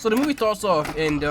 So the movie starts off, and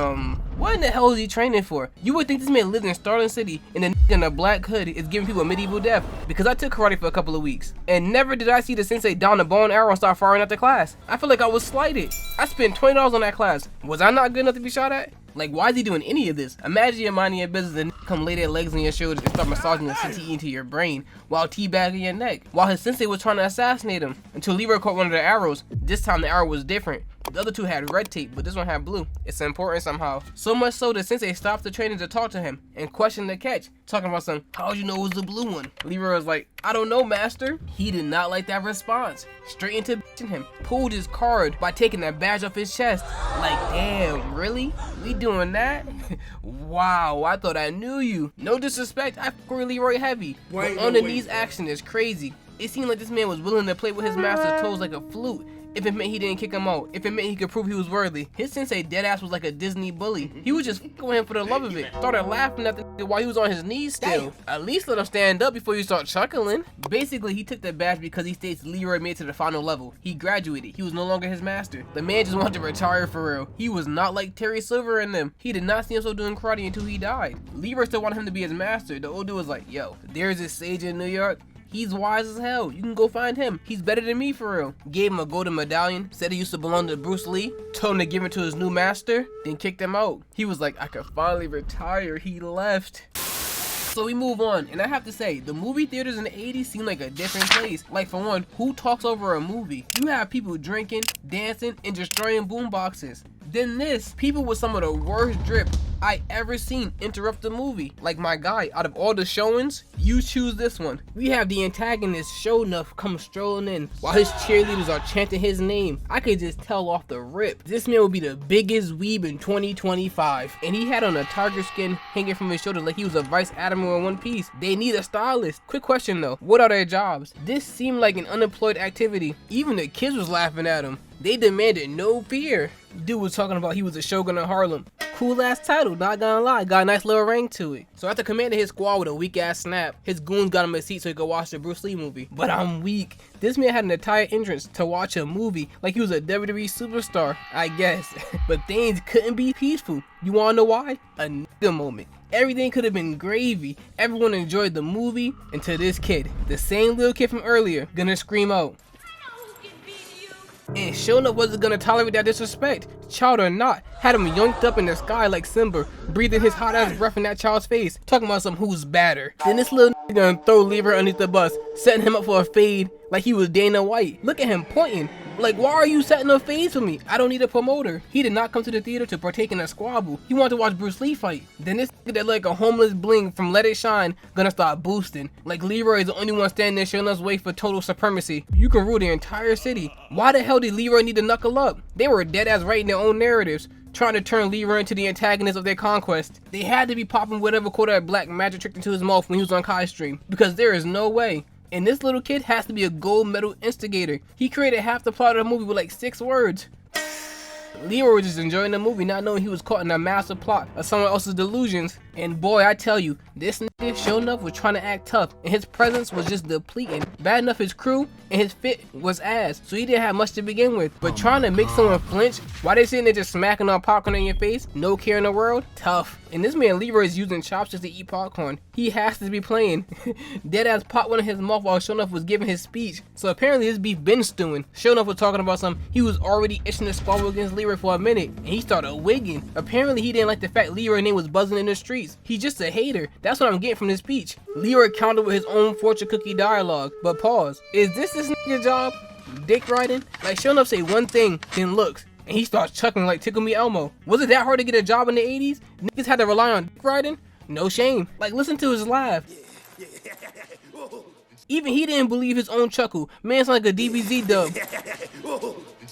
what in the hell is he training for? You would think this man lived in Starling City, and a in a black hood is giving people a medieval death. Because I took karate for a couple of weeks, and never did I see the sensei don a bow and arrow and start firing at the class. I feel like I was slighted. I spent $20 on that class. Was I not good enough to be shot at? Like, why is he doing any of this? Imagine you're minding your business and come lay their legs on your shoulders and start massaging the CTE into your brain while teabagging your neck, while his sensei was trying to assassinate him, until Leroy caught one of the arrows. This time the arrow was different. The other two had red tape, but this one had blue. It's important somehow. So much so that sensei stopped the training to talk to him and question the catch, talking about some, how'd you know it was the blue one? Leroy was like, I don't know, master. He did not like that response. Straight into bitching him. Pulled his card by taking that badge off his chest. Like, damn, really? We doing that? Wow, I thought I knew you. No disrespect, I fuck with Leroy heavy. But underneath action is crazy. It seemed like this man was willing to play with his master's toes like a flute. If it meant he didn't kick him out, if it meant he could prove he was worthy. His sensei deadass was like a Disney bully. He was just fucking with him for the love of it. Started laughing at the nigga while he was on his knees still. At least let him stand up before you start chuckling. Basically, he took the badge because he states Leroy made it to the final level. He graduated. He was no longer his master. The man just wanted to retire for real. He was not like Terry Silver and them. He did not see himself doing karate until he died. Leroy still wanted him to be his master. The old dude was like, yo, there's this sage in New York. He's wise as hell. You can go find him. He's better than me for real. Gave him a golden medallion. Said he used to belong to Bruce Lee. Told him to give it to his new master. Then kicked him out. He was like, I could finally retire. He left. So we move on, and I have to say, the movie theaters in the 80s seem like a different place. Like, for one, who talks over a movie? You have people drinking, dancing, and destroying boomboxes. Then this, people with some of the worst drip I ever seen interrupt the movie. Like, my guy, out of all the showings, you choose this one. We have the antagonist SHO'NUFF come strolling in while his cheerleaders are chanting his name. I could just tell off the rip. This man will be the biggest weeb in 2025. And he had on a tiger skin hanging from his shoulder like he was a Vice Admiral in One Piece. They need a stylist. Quick question though, what are their jobs? This seemed like an unemployed activity. Even the kids was laughing at him. They demanded no fear. Dude was talking about he was a Shogun of Harlem. Cool ass title, not gonna lie, got a nice little ring to it. So after commanding his squad with a weak ass snap, his goons got him a seat so he could watch the Bruce Lee movie. But I'm weak. This man had an entire entrance to watch a movie like he was a WWE superstar, I guess. But things couldn't be peaceful. You wanna know why? A nigga moment. Everything could have been gravy. Everyone enjoyed the movie until this kid, the same little kid from earlier, gonna scream out. And SHO'NUFF wasn't gonna tolerate that disrespect. Child or not, had him yoinked up in the sky like Simba, breathing his hot ass breath in that child's face, talking about some who's badder. Then this little nigga gonna throw Leroy underneath the bus, setting him up for a fade like he was Dana White. Look at him pointing. Like, why are you setting up fades for me? I don't need a promoter. He did not come to the theater to partake in a squabble. He wanted to watch Bruce Lee fight. Then this nigga that like a homeless bling from Let It Shine gonna start boosting. Like Leroy is the only one standing there showing us way for total supremacy. You can rule the entire city. Why the hell did Leroy need to knuckle up? They were dead ass writing their own narratives, trying to turn Leroy into the antagonist of their conquest. They had to be popping whatever quarter of black magic tricked into his mouth when he was on Kai Stream, because there is no way. And this little kid has to be a gold medal instigator. He created half the plot of the movie with like 6 words. Leroy was just enjoying the movie, not knowing he was caught in a massive plot of someone else's delusions. And boy, I tell you, this nigga SHO'NUFF was trying to act tough, and his presence was just depleting. Bad enough his crew and his fit was ass, so he didn't have much to begin with. But trying to make someone flinch while they sitting there just smacking on popcorn in your face, no care in the world, tough. And this man Leroy is using chopsticks to eat popcorn. He has to be playing. Deadass popped one in his mouth while SHO'NUFF was giving his speech. So apparently his beef been stewing. SHO'NUFF was talking about something. He was already itching to squabble against Leroy for a minute, and he started wigging. Apparently he didn't like the fact Leroy's name was buzzing in the streets. He's just a hater. That's what I'm getting from this speech. Leroy countered with his own fortune cookie dialogue. But pause. Is this nigga's job? Dick riding? Like SHO'NUFF say one thing, then looks, and he starts chuckling like Tickle Me Elmo. Was it that hard to get a job in the 80s? Niggas had to rely on dick riding? No shame. Like, listen to his laugh. Even he didn't believe his own chuckle. Man's like a DBZ dub.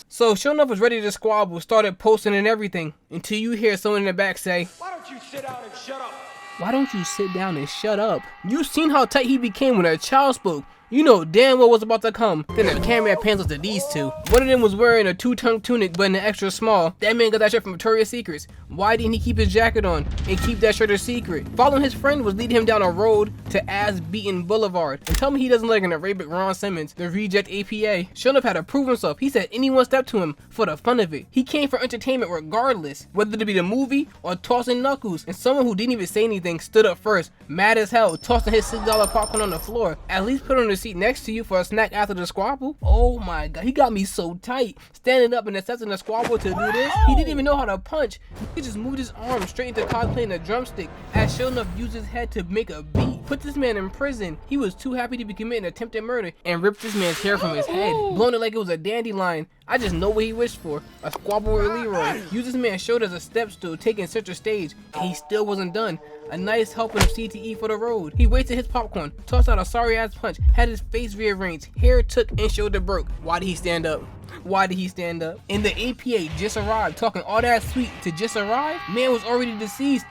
So SHO'NUFF was ready to squabble, started posting and everything, until you hear someone in the back say, "Why don't you sit down and shut up? Why don't you sit down and shut up?" You seen how tight he became when a child spoke. You know damn well what's about to come. Then the camera pans to these two. One of them was wearing a two-tone tunic but in an extra small. That man got that shirt from Victoria's Secrets. Why didn't he keep his jacket on and keep that shirt a secret? Following his friend was leading him down a road to Ass-Beaten Boulevard. And tell me he doesn't like an Arabic Ron Simmons, the reject APA. SHO'NUFF had to prove himself. He said anyone stepped to him for the fun of it. He came for entertainment regardless, whether it be the movie or tossing knuckles. And someone who didn't even say anything stood up first, mad as hell, tossing his $6 popcorn on the floor. At least put on the seat next to you for a snack after the squabble. Oh my god, he got me so tight. Standing up and accepting the squabble to do this. He didn't even know how to punch. He just moved his arm straight into cosplaying a drumstick as SHO'NUFF used his head to make a beat. Put this man in prison. He was too happy to be committing attempted murder and ripped this man's hair from his head, blowing it like it was a dandelion. I just know what he wished for. A squabble with Leroy. Used this man's shoulder as a step stool, taking center stage, and he still wasn't done. A nice helping of CTE for the road. He wasted his popcorn, tossed out a sorry ass punch, had his face rearranged, hair took and shoulder broke. Why did he stand up? Why did he stand up? And the APA just arrived, talking all that sweet to just arrive? Man was already deceased.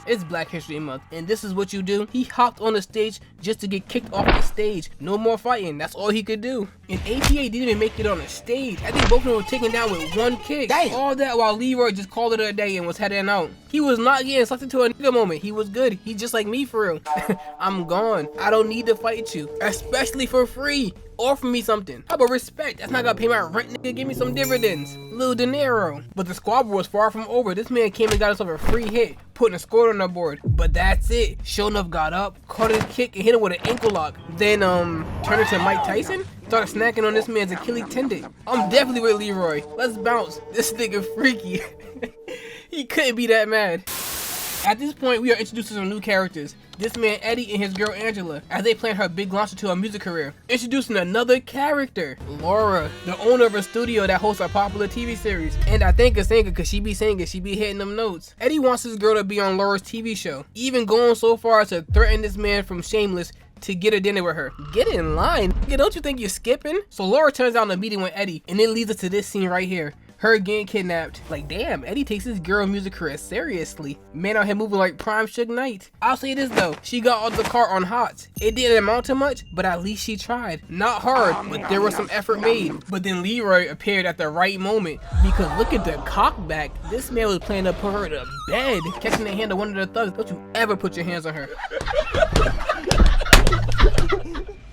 It's Black History Month, and this is what you do. He hopped on the stage just to get kicked off the stage. No more fighting, that's all he could do. And APA didn't even make it on the stage. I think both of them were taken down with one kick. Dang. All that while Leroy just called it a day and was heading out. He was not getting sucked into a nigga moment. He was good. He's just like me for real. I'm gone. I don't need to fight you, especially for free. Offer me something. How about respect? That's not gonna pay my rent, nigga. Give me some dividends. Little dinero. But the squabble was far from over. This man came and got himself a free hit, putting a score on the board. But that's it. SHO'NUFF got up, caught his kick, and hit him with an ankle lock. Then, turned it to Mike Tyson? Started snacking on this man's Achilles tendon. I'm definitely with Leroy. Let's bounce. This nigga freaky. He couldn't be that mad. At this point, we are introduced to some new characters. This man Eddie and his girl Angela, as they plan her big launch into a music career. Introducing another character, Laura, the owner of a studio that hosts a popular TV series. And I think a singer, cause she be singing, she be hitting them notes. Eddie wants his girl to be on Laura's TV show, even going so far as to threaten this man from Shameless to get a dinner with her. Get in line, don't you think you're skipping? So Laura turns down the meeting with Eddie, and it leads us to this scene right here. Her getting kidnapped. Like damn, Eddie takes his girl music career seriously. Man out here moving like prime Suge Knight. I'll say this though, she got all the car on hot. It didn't amount to much, but at least she tried. Not hard, but there was some effort made. But then Leroy appeared at the right moment, because look at the cockback. This man was planning to put her to bed. Catching the hand of one of the thugs. Don't you ever put your hands on her.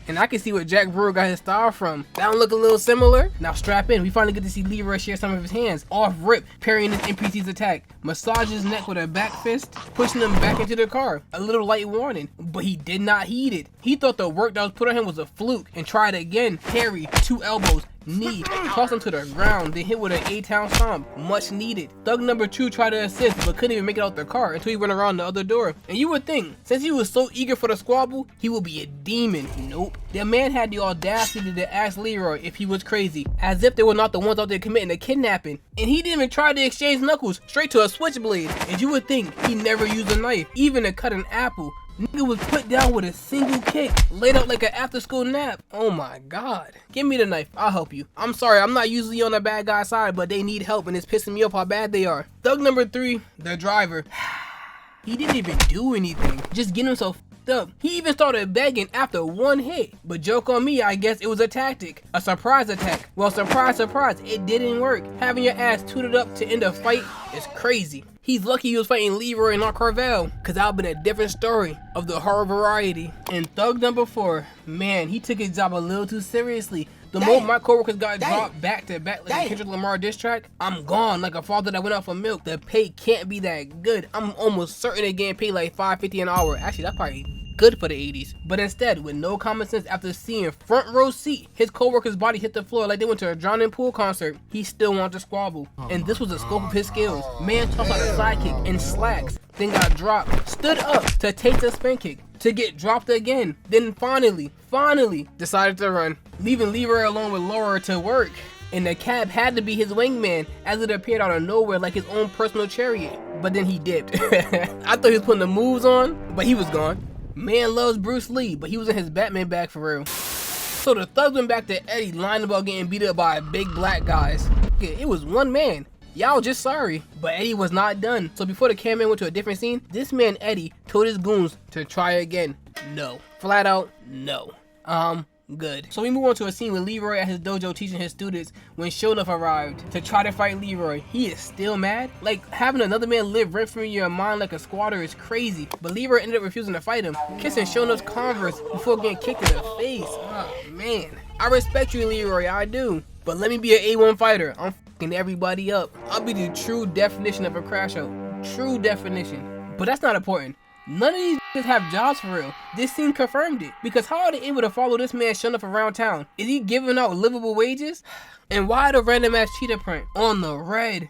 And I can see where Jack Brewer got his style from. That don't look a little similar? Now strap in, we finally get to see Leroy share some of his hands. Off rip, parrying his NPC's attack. Massage his neck with a back fist, pushing him back into the car. A little light warning, but he did not heed it. He thought the work that was put on him was a fluke and tried again. Parry, 2 elbows, knee, toss him to the ground, then hit with an A-Town stomp. Much needed. Thug number 2 tried to assist, but couldn't even make it out the car until he went around the other door. And you would think, since he was so eager for the squabble, he would be a demon. Nope. The man had the audacity to ask Leroy if he was crazy, as if they were not the ones out there committing a kidnapping. And he didn't even try to exchange knuckles, straight to a switchblade. And you would think he never used a knife, even to cut an apple. Nigga was put down with a single kick, laid out like an after-school nap. Oh my god. Give me the knife, I'll help you. I'm sorry, I'm not usually on the bad guy's side, but they need help and it's pissing me off how bad they are. Thug number 3, the driver. He didn't even do anything, just getting himself up. He even started begging after one hit. But joke on me, I guess it was a tactic. A surprise attack. Well, surprise, surprise, it didn't work. Having your ass tooted up to end a fight is crazy. He's lucky he was fighting Leroy and not Carvel, cause that would've been a different story of the horror variety. And thug number 4, man, he took his job a little too seriously. The moment my coworkers got dropped back to back like a Kendrick Lamar diss track, I'm gone like a father that went out for milk. The pay can't be that good. I'm almost certain they're getting paid like $5.50 an hour. Actually, that's probably good for the 80s. But instead, with no common sense, after seeing front row seat his co-worker's body hit the floor like they went to a drowning pool concert, he still wanted to squabble. And this was the scope of his skills. Man tossed out a sidekick in slacks, then got dropped, stood up to take the spin kick, to get dropped again, then finally decided to run, leaving Leroy alone with Laura to work. And the cab had to be his wingman, as it appeared out of nowhere like his own personal chariot. But then he dipped. I thought he was putting the moves on, but he was gone. Man loves Bruce Lee, but he was in his Batman bag for real. So the thugs went back to Eddie lying about getting beat up by big black guys. It was one man. Y'all just sorry. But Eddie was not done. So before the cameraman went to a different scene, this man Eddie told his goons to try again. No. Flat out, no. Good. So we move on to a scene with Leroy at his dojo teaching his students when SHO'NUFF arrived to try to fight Leroy. He is still mad? Like, having another man live rent free in your mind like a squatter is crazy, but Leroy ended up refusing to fight him, kissing SHO'NUFF's Converse before getting kicked in the face. Oh man. I respect you, Leroy, I do. But let me be an A1 fighter. I'm fucking everybody up. I'll be the true definition of a crash out. True definition. But that's not important. None of these have jobs for real. This scene confirmed it. Because how are they able to follow this man SHO'NUFF around town? Is he giving out livable wages? And why the random ass cheetah print on the red?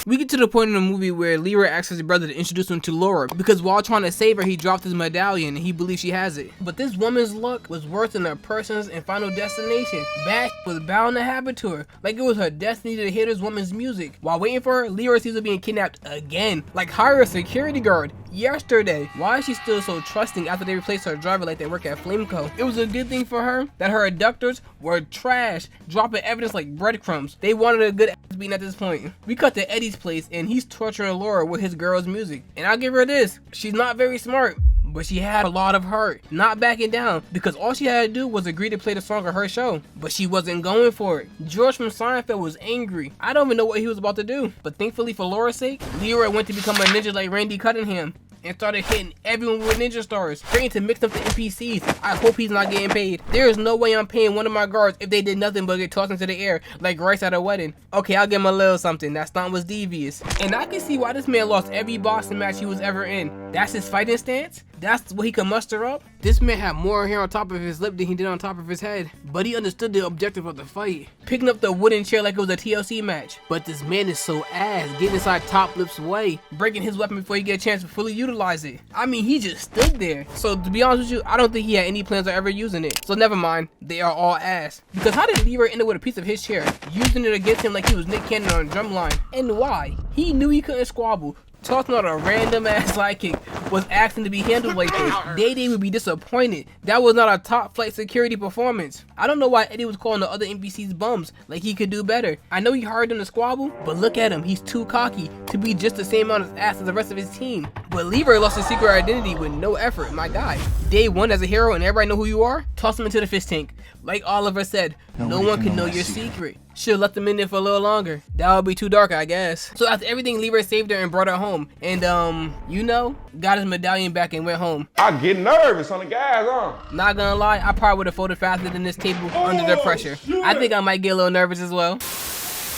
We get to the point in the movie where Leroy asks his brother to introduce him to Laura because while trying to save her, he dropped his medallion and he believes she has it. But this woman's luck was worse than her person's and final destination. Bad was bound to happen to her, like it was her destiny to hear this woman's music. While waiting for her, Leroy sees her being kidnapped again. Like, hire a security guard yesterday. Why is she still so trusting after they replaced her driver like they work at Flameco? It was a good thing for her that her abductors were trash, dropping evidence like breadcrumbs. They wanted a good ass beating at this point. We cut to Eddie's place and he's torturing Laura with his girl's music. And I'll give her this, she's not very smart, but she had a lot of heart, not backing down, because all she had to do was agree to play the song of her show, but she wasn't going for it. George from Seinfeld was angry. I don't even know what he was about to do, but thankfully for Laura's sake, Leroy went to become a ninja like Randy Cunningham and started hitting everyone with ninja stars, trying to mix up the NPCs. I hope he's not getting paid. There is no way I'm paying one of my guards if they did nothing but get tossed into the air like rice at a wedding. Okay, I'll give him a little something. That stunt was devious. And I can see why this man lost every boxing match he was ever in. That's his fighting stance? That's what he can muster up? This man had more hair on top of his lip than he did on top of his head, but he understood the objective of the fight, picking up the wooden chair like it was a TLC match. But this man is so ass, getting inside Top Lip's way, breaking his weapon before he get a chance to fully utilize it. I mean, he just stood there. So to be honest with you, I don't think he had any plans of ever using it. So never mind, they are all ass. Because how did Leroy end up with a piece of his chair, using it against him like he was Nick Cannon on a drum line? And why? He knew he couldn't squabble. Tossing out a random ass sidekick was asking to be handled like this. Day would be disappointed. That was not a top flight security performance. I don't know why Eddie was calling the other NPCs bums, like he could do better. I know he hired them to squabble, but look at him, he's too cocky to be just the same amount of ass as the rest of his team. But Leroy lost his secret identity with no effort, my guy. Day one as a hero and everybody know who you are, toss him into the fish tank. Like Oliver said, no one can know your secret. Should've left them in there for a little longer. That would be too dark, I guess. So after everything, Leroy saved her and brought her home. And you know, got his medallion back and went home. I get nervous on the guys, huh? Not gonna lie, I probably would have folded faster than this table under the pressure. Shit. I think I might get a little nervous as well.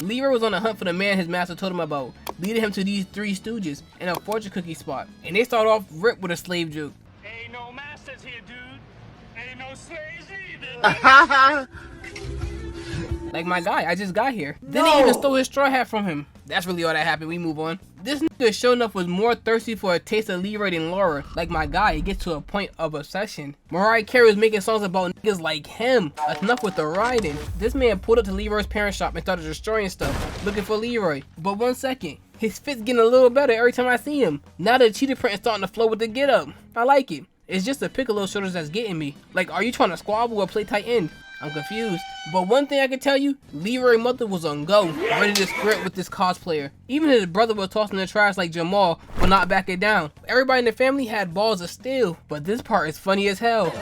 Leroy was on the hunt for the man his master told him about, leading him to these three stooges in a fortune cookie spot. And they start off ripped with a slave joke. Ain't no masters here, dude. Ain't no slaves either. Like my guy, I just got here. Then they even stole his straw hat from him. That's really all that happened. We move on. This nigga SHO'NUFF was more thirsty for a taste of Leroy than Laura. Like my guy, it gets to a point of obsession. Mariah Carey was making songs about niggas like him. Enough with the riding. This man pulled up to Leroy's parent shop and started destroying stuff, looking for Leroy. But 1 second, his fit's getting a little better every time I see him. Now the cheetah print is starting to flow with the get up. I like it. It's just the Piccolo shoulders that's getting me. Like, are you trying to squabble or play tight end? I'm confused. But one thing I can tell you, Leroy's mother was on go, ready to sprint with this cosplayer. Even his brother was tossing the trash like Jamal, but not backing down. Everybody in the family had balls of steel, but this part is funny as hell.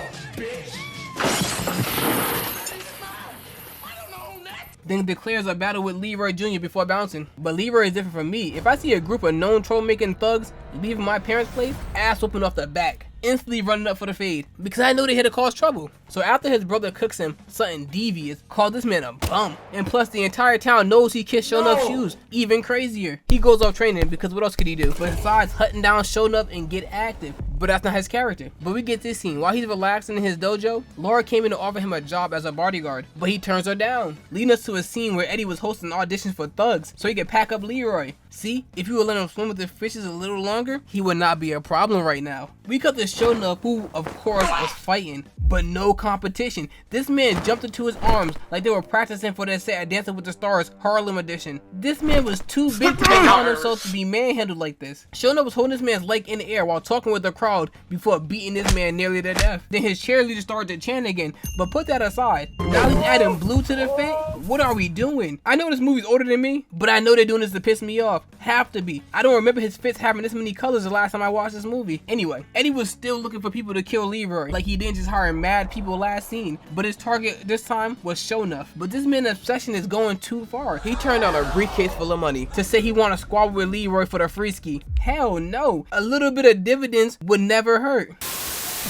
Then declares a battle with Leroy Jr. before bouncing. But Leroy is different from me. If I see a group of known troll-making thugs leaving my parents' place, ass whooping off the back, instantly running up for the fade, because I know they here to cause trouble. So after his brother cooks him something devious, called this man a bum. And plus the entire town knows he kissed SHO'NUFF's shoes. Even crazier. He goes off training because what else could he do? Besides hunting down SHO'NUFF and get active. But that's not his character. But we get this scene. While he's relaxing in his dojo, Laura came in to offer him a job as a bodyguard, but he turns her down, leading us to a scene where Eddie was hosting auditions for thugs so he could pack up Leroy. See, if you would let him swim with the fishes a little longer, he would not be a problem right now. We cut to SHO'NUFF, who of course was fighting, but no competition. This man jumped into his arms like they were practicing for their set at Dancing with the Stars Harlem edition. This man was too big to allow himself to be manhandled like this. SHO'NUFF was holding this man's leg in the air while talking with the crowd before beating this man nearly to death. Then his cheerleader started to chant again, but put that aside. Now he's adding blue to the fit. What are we doing? I know this movie's older than me, but I know they're doing this to piss me off. Have to be. I don't remember his fits having this many colors the last time I watched this movie. Anyway, Eddie was still looking for people to kill Leroy, like he didn't just hire mad people last scene, but his target this time was SHO'NUFF. But this man's obsession is going too far. He turned down a briefcase full of money to say he want to squabble with Leroy for the free ski. Hell no. A little bit of dividends would never hurt.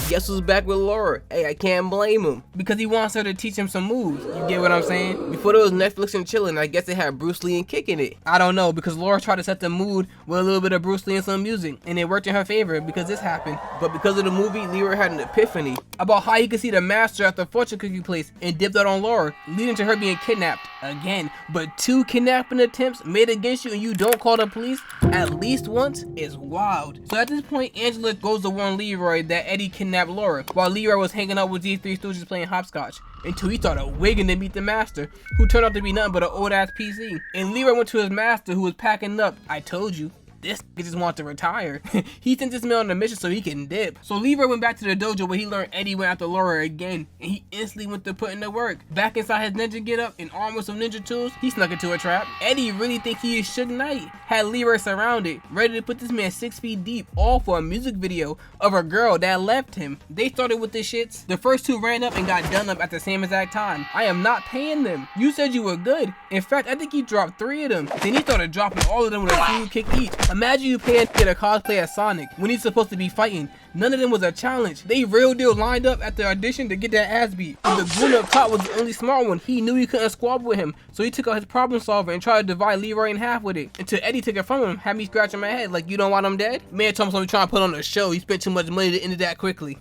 Guess who's back with Laura? Hey, I can't blame him. Because he wants her to teach him some moves. You get what I'm saying? Before there was Netflix and chilling, I guess they had Bruce Lee and kicking it. I don't know, because Laura tried to set the mood with a little bit of Bruce Lee and some music, and it worked in her favor because this happened. But because of the movie, Leroy had an epiphany about how he could see the master at the fortune cookie place and dipped out on Laura, leading to her being kidnapped again. But 2 kidnapping attempts made against you and you don't call the police at least once is wild. So at this point, Angela goes to warn Leroy that Eddie kidnapped Laura, while Leroy was hanging out with these 3 stooges playing hopscotch, until he started wigging to meet the master, who turned out to be nothing but an old ass PC. And Leroy went to his master, who was packing up. I told you, this nigga just wants to retire. He sent this man on a mission so he can dip. So Leroy went back to the dojo where he learned Eddie went after Laura again, and he instantly went to put in the work. Back inside his ninja getup and armed with some ninja tools, he snuck into a trap. Eddie really thinks he is Suge Knight. Had Leroy surrounded, ready to put this man 6 feet deep, all for a music video of a girl that left him. They started with the shits. The first 2 ran up and got done up at the same exact time. I am not paying them. You said you were good. In fact, I think he dropped 3 of them. Then he started dropping all of them with a single kick each. Imagine you paying to get a cosplay as Sonic when he's supposed to be fighting. None of them was a challenge. They real deal lined up at the audition to get that ass beat. And the goon up top was the only smart one. He knew he couldn't squabble with him, so he took out his problem solver and tried to divide Leroy in half with it. Until Eddie took it from him, had me scratching my head like, you don't want him dead? Man told me trying to put on a show. He spent too much money to end it that quickly.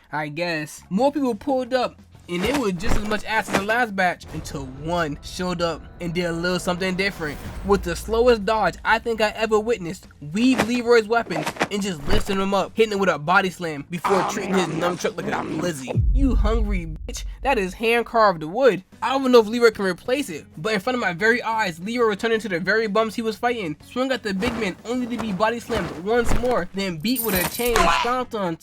I guess. More people pulled up, and it was just as much ass as the last batch until one showed up and did a little something different. With the slowest dodge I think I ever witnessed, weaved Leroy's weapon and just lifted him up, hitting him with a body slam before treating his nunchuck like a blizzy. You hungry bitch, that is hand carved wood. I don't know if Leroy can replace it, but in front of my very eyes, Leroy returned into the very bums he was fighting, swung at the big man only to be body slammed once more, then beat with a chain and stomped on.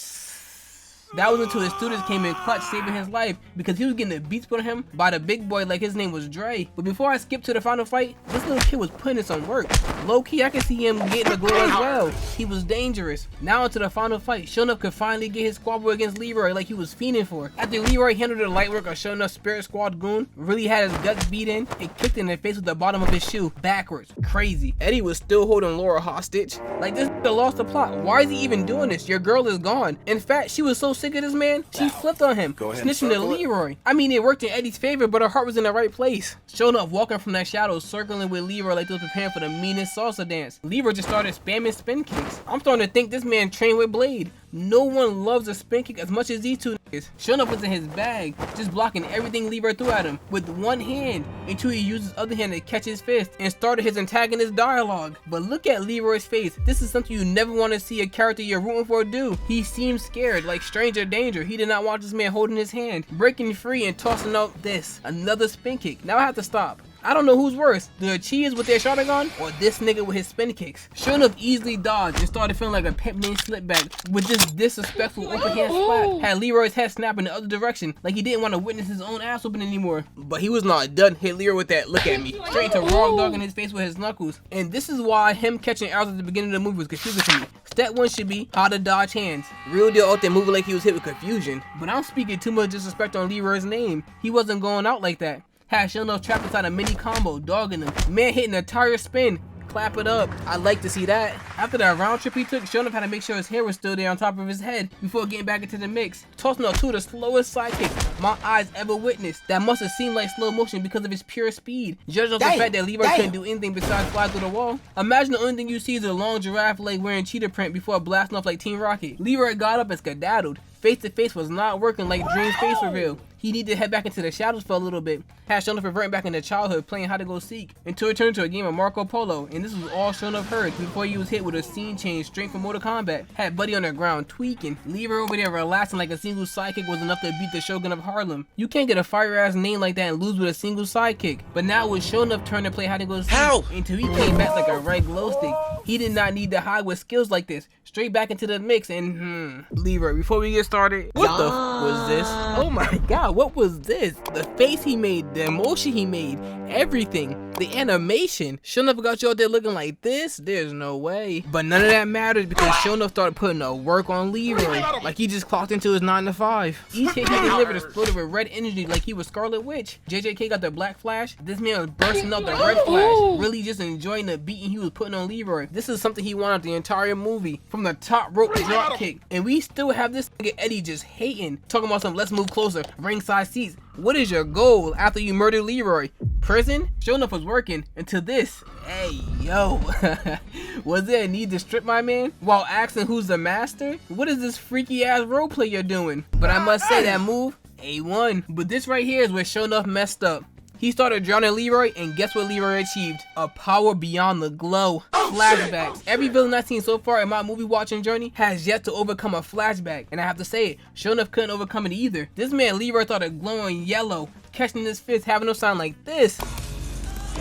That was until his students came in clutch, saving his life because he was getting the beats put on him by the big boy like his name was Dre. But before I skip to the final fight, this little kid was putting in some work. Low key, I could see him getting the glow as well. He was dangerous. Now into the final fight, SHO'NUFF could finally get his squabble against Leroy like he was fiending for. After Leroy handled the light work of SHO'NUFF Spirit Squad goon, really had his guts beat in and kicked in the face with the bottom of his shoe backwards. Crazy. Eddie was still holding Laura hostage. Like, this nigga lost the plot. Why is he even doing this? Your girl is gone. In fact, she was so sick of this man, she flipped on him, snitching to Leroy. I mean, it worked in Eddie's favor, but her heart was in the right place. SHO'NUFF walking from that shadow, circling with Leroy like they was preparing for the meanest salsa dance. Leroy just started spamming spin kicks. I'm starting to think this man trained with Blade. No one loves a spin kick as much as these 2 niggas. SHO'NUFF was in his bag, just blocking everything Leroy threw at him with one hand until he used his other hand to catch his fist and started his antagonist dialogue. But look at Leroy's face. This is something you never want to see a character you're rooting for do. He seemed scared, like stranger danger. He did not want this man holding his hand, breaking free and tossing out another spin kick. Now I have to stop. I don't know who's worse, the Cheers with their Showdown or this nigga with his spin kicks. SHO'NUFF easily dodged and started feeling like a pimp named Slipback with this disrespectful overhand slap. Had Leroy's head snap in the other direction like he didn't want to witness his own ass open anymore. But he was not done. Hit Leroy with that look at me, straight to raw dog in his face with his knuckles. And this is why him catching arrows at the beginning of the movie was confusing to me. Step 1 should be how to dodge hands. Real deal out there moving like he was hit with confusion. But I'm speaking too much disrespect on Leroy's name. He wasn't going out like that. Had SHO'NUFF trapped inside a mini combo, dogging him. Man hitting a tire spin. Clap it up. I'd like to see that. After that round trip he took, SHO'NUFF had to make sure his hair was still there on top of his head before getting back into the mix. Tossing out 2 of the slowest sidekicks my eyes ever witnessed. That must have seemed like slow motion because of his pure speed. Judging off the fact that Leroy couldn't do anything besides fly through the wall. Imagine the only thing you see is a long giraffe leg wearing cheetah print before blasting off like Team Rocket. Leroy got up and skedaddled. Face to face was not working like Dream's face reveal. He needed to head back into the shadows for a little bit. Had SHO'NUFF reverting back into childhood playing hide and go seek until it turned into a game of Marco Polo, and this was all SHO'NUFF heard before he was hit with a scene change straight from Mortal Kombat. Had Buddy on the ground tweaking. Leroy over there relaxing like a single sidekick was enough to beat the Shogun of Harlem. You can't get a fire ass name like that and lose with a single sidekick. But now it was SHO'NUFF turn to play hide and go seek until he came back like a red glow stick. He did not need to hide with skills like this. Straight back into the mix and Leroy, before we get started, started. What the f was this? Oh my god, what was this? The face he made, the emotion he made, everything. The animation. Shownuff got you out there looking like this? There's no way. But none of that matters because Shownuff started putting a work on Leroy. Like he just clocked into his 9 to 5. Each hit he delivered exploded with red energy like he was Scarlet Witch. JJK got the black flash. This man was bursting out the red flash. Really just enjoying the beating he was putting on Leroy. This is something he wanted the entire movie. From the top rope drop kick. And we still have this nigga Eddie just hating. Talking about some let's move closer. Ringside seats. What is your goal after you murder Leroy? Prison? Shownuff was working until this. Hey, yo. Was there a need to strip my man? While asking who's the master? What is this freaky ass roleplay you're doing? But I must say that move, A1. But this right here is where Shownuff messed up. He started drowning Leroy, and guess what Leroy achieved? A power beyond the glow. Flashbacks. Every villain I've seen so far in my movie watching journey has yet to overcome a flashback. And I have to say it, Shownuff couldn't overcome it either. This man Leroy started glowing yellow, catching his fist, having no sound like this.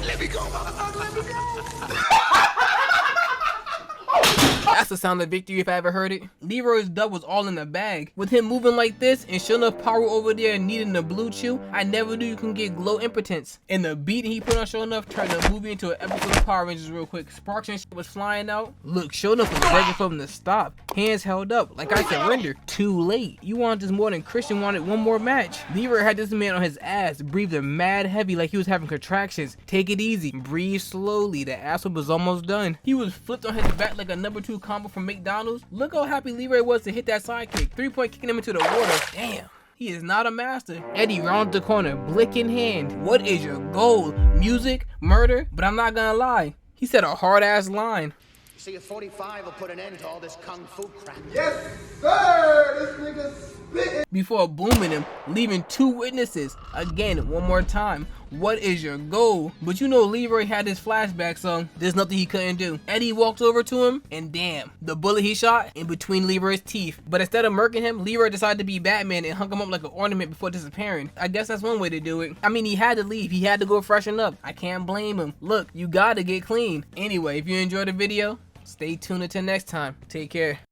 Let me go, motherfucker, let me go. That's the sound of victory if I ever heard it. Leroy's dub was all in the bag. With him moving like this and Shownuff power over there needing the blue chew, I never knew you can get glow impotence. And the beat he put on Shownuff turned the movie into an episode of Power Rangers real quick. Sparks and shit was flying out. Look, Shownuff was begging for him to stop. Hands held up, like I surrendered. Too late. You wanted this more than Christian wanted one more match. Leroy had this man on his ass, breathing mad heavy like he was having contractions. Take it easy. Breathe slowly. The ass whip was almost done. He was flipped on his back like a number 2 combo from McDonald's. Look how happy Leroy was to hit that sidekick. 3-point kicking him into the water. Damn. He is not a master. Eddie rounded the corner, blick in hand. What is your goal? Music? Murder? But I'm not gonna lie. He said a hard ass line. See, a 45 will put an end to all this kung fu crap. Yes, sir. This nigga spitting. Before booming him, leaving 2 witnesses. Again, one more time. What is your goal? But you know Leroy had his flashback song. There's nothing he couldn't do. Eddie walked over to him, and damn, the bullet he shot in between Leroy's teeth. But instead of murking him, Leroy decided to be Batman and hung him up like an ornament before disappearing. I guess that's one way to do it. I mean, he had to leave. He had to go freshen up. I can't blame him. Look, you gotta get clean. Anyway, if you enjoyed the video, stay tuned until next time. Take care.